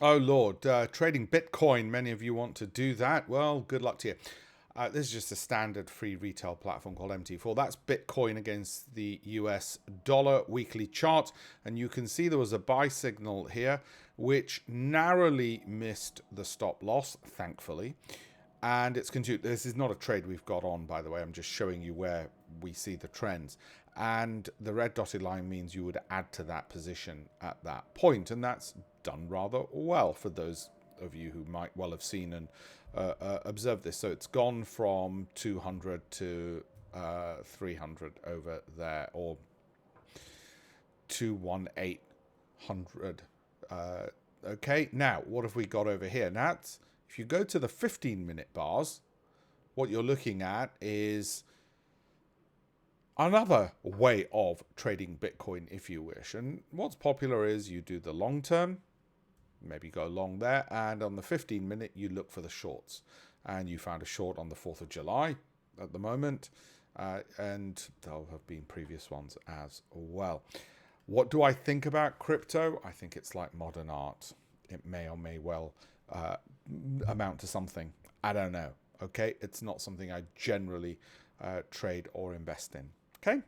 Oh, Lord. Trading Bitcoin. Many of you want to do that. Well, good luck to you. This is just a standard free retail platform called MT4. That's Bitcoin against the US dollar weekly chart. And you can see there was a buy signal here, which narrowly missed the stop loss, thankfully. And it's continued. This is not a trade we've got on, by the way. I'm just showing you where we see the trends. And the red dotted line means you would add to that position at that point. And that's done rather well for those of you who might well have seen and observed this. So it's gone from 200 to 300 over there, or 21800. Okay, now what have we got over here? Now, if you go to the 15-minute bars, what you're looking at is another way of trading Bitcoin, if you wish. And what's popular is you do the long term, maybe go long there, and on the 15-minute, you look for the shorts. And you found a short on the 4th of July at the moment, and there'll have been previous ones as well. What do I think about crypto? I think it's like modern art. It may or may well amount to something. I don't know. Okay, it's not something I generally trade or invest in. Okay.